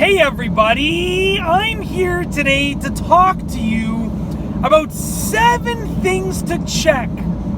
Hey everybody, I'm here today to talk to you about 7 things to check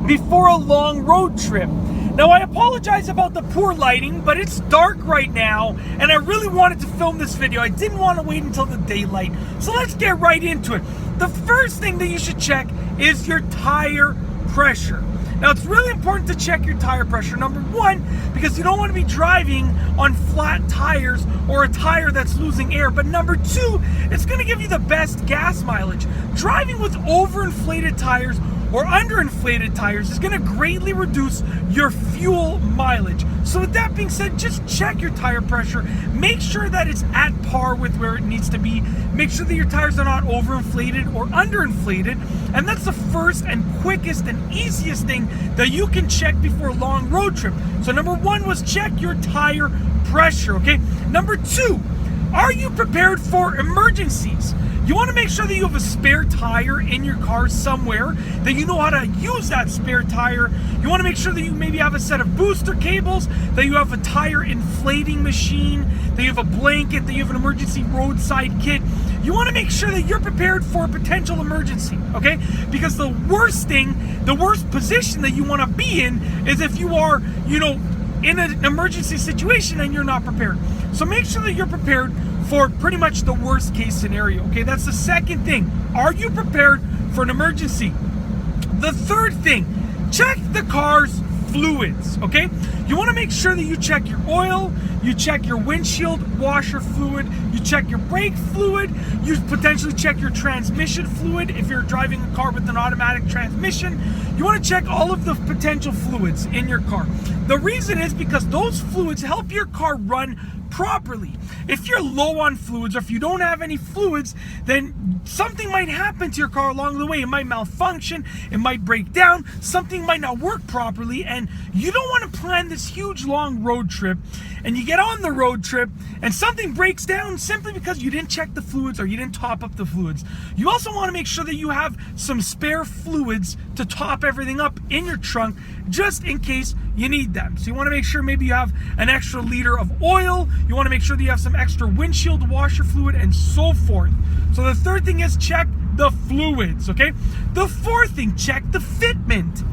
before a long road trip. Now I apologize about the poor lighting, but it's dark right now and I really wanted to film this video. I didn't want to wait until the daylight. So let's get right into it. The first thing that you should check is your tire pressure. Now, it's really important to check your tire pressure. Number one, because you don't want to be driving on flat tires or a tire that's losing air. But number two, it's going to give you the best gas mileage. Driving with overinflated tires or underinflated tires is going to greatly reduce your fuel mileage. So with that being said, just check your tire pressure. Make sure that it's at par with where it needs to be. Make sure that your tires are not overinflated or underinflated. And that's the first and quickest and easiest thing that you can check before a long road trip. So number one was check your tire pressure, okay? Number two, are you prepared for emergencies? You want to make sure that you have a spare tire in your car somewhere, that you know how to use that spare tire. You want to make sure that you maybe have a set of booster cables, that you have a tire inflating machine, that you have a blanket, that you have an emergency roadside kit. You want to make sure that you're prepared for a potential emergency, okay? Because the worst position that you want to be in is if you are, in an emergency situation and you're not prepared. So make sure that you're prepared for pretty much the worst case scenario, okay? That's the second thing. Are you prepared for an emergency? The third thing, check the car's fluids, okay? You want to make sure that you check your oil, you check your windshield washer fluid, you check your brake fluid, you potentially check your transmission fluid if you're driving a car with an automatic transmission. You want to check all of the potential fluids in your car. The reason is because those fluids help your car run properly. If you're low on fluids or if you don't have any fluids, then something might happen to your car along the way. It might malfunction, it might break down, something might not work properly, and you don't want to plan this huge long road trip and you get on the road trip and something breaks down simply because you didn't check the fluids or you didn't top up the fluids. You also want to make sure that you have some spare fluids to top everything up in your trunk just in case you need them. So you want to make sure maybe you have an extra liter of oil, you want to make sure that you have some extra windshield washer fluid and so forth. So the third thing is check the fluids, okay? The fourth thing, check the fitment.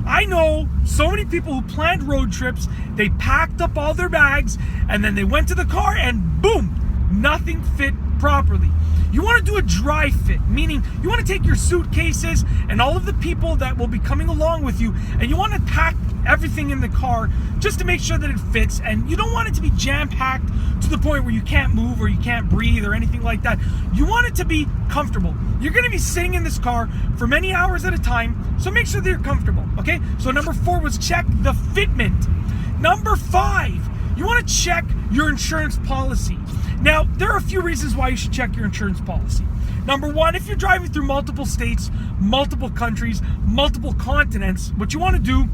I know so many people who planned road trips, they packed up all their bags and then they went to the car and boom, nothing fit properly. You want to do a dry fit, meaning you want to take your suitcases and all of the people that will be coming along with you and you want to pack everything in the car just to make sure that it fits, and you don't want it to be jam-packed to the point where you can't move or you can't breathe or anything like that. You want it to be comfortable. You're going to be sitting in this car for many hours at a time, so make sure that you're comfortable, okay? So number 4 was check the fitment. Number 5, you want to check your insurance policy. Now, there are a few reasons why you should check your insurance policy. Number 1, if you're driving through multiple states, multiple countries, multiple continents, what you want to do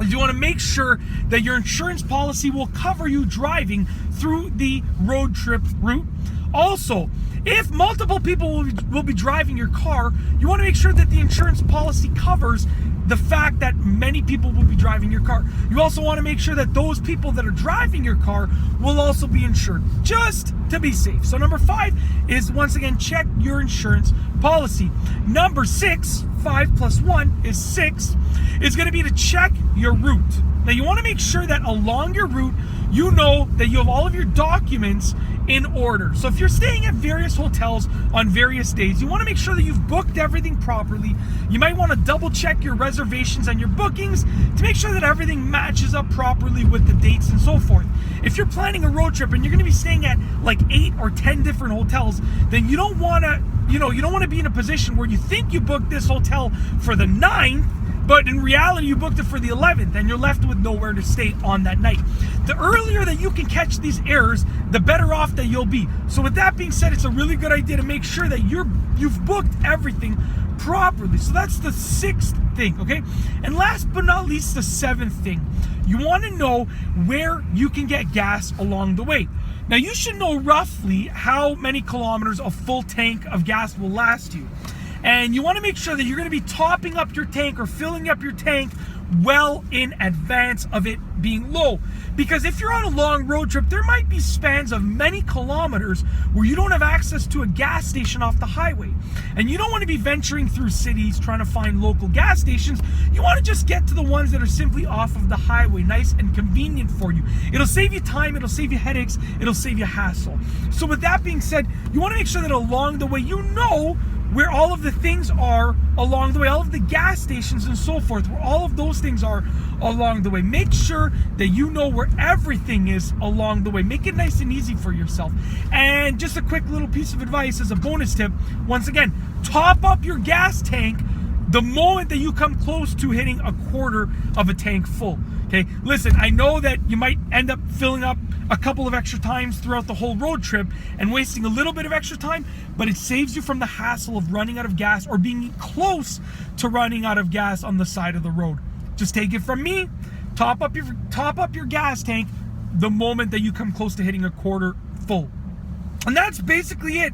is you want to make sure that your insurance policy will cover you driving through the road trip route. Also, if multiple people will be driving your car, you want to make sure that the insurance policy covers the fact that many people will be driving your car. You also want to make sure that those people that are driving your car will also be insured, just to be safe. So number 5 is, once again, check your insurance policy. Number 6, 5 plus 1 is 6, is going to be to check your route. Now you want to make sure that along your route, you know that you have all of your documents in order. So if you're staying at various hotels on various days, you want to make sure that you've booked everything properly. You might want to double check your reservations and your bookings to make sure that everything matches up properly with the dates and so forth. If you're planning a road trip and you're going to be staying at like 8 or 10 different hotels, then you don't want to, you don't want to be in a position where you think you booked this hotel for the 9th, but in reality you booked it for the 11th and you're left with nowhere to stay on that night. The earlier that you can catch these errors, the better off that you'll be. So with that being said, it's a really good idea to make sure that you've booked everything properly. So that's the 6th thing, okay? And last but not least, the 7th thing. You want to know where you can get gas along the way. Now you should know roughly how many kilometers a full tank of gas will last you. And you want to make sure that you're going to be topping up your tank or filling up your tank well in advance of it being low. Because if you're on a long road trip, there might be spans of many kilometers where you don't have access to a gas station off the highway. And you don't want to be venturing through cities trying to find local gas stations. You want to just get to the ones that are simply off of the highway, nice and convenient for you. It'll save you time, it'll save you headaches, it'll save you hassle. So with that being said, you want to make sure that along the way you know where all of the things are along the way, all of the gas stations and so forth, where all of those things are along the way. Make sure that you know where everything is along the way. Make it nice and easy for yourself. And just a quick little piece of advice as a bonus tip, once again, top up your gas tank the moment that you come close to hitting a quarter of a tank full. Okay, listen, I know that you might end up filling up a couple of extra times throughout the whole road trip and wasting a little bit of extra time, but it saves you from the hassle of running out of gas or being close to running out of gas on the side of the road. Just take it from me, top up your gas tank the moment that you come close to hitting a quarter full. And that's basically it.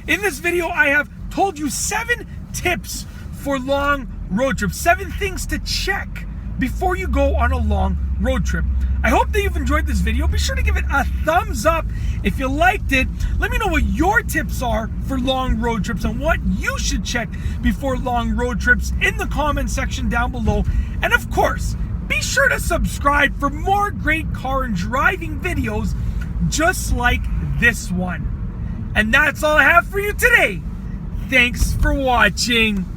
In this video, I have told you 7 tips for long road trips, 7 things to check before you go on a long road trip. I hope that you've enjoyed this video. Be sure to give it a thumbs up if you liked it. Let me know what your tips are for long road trips and what you should check before long road trips in the comment section down below. And of course, be sure to subscribe for more great car and driving videos just like this one. And that's all I have for you today. Thanks for watching.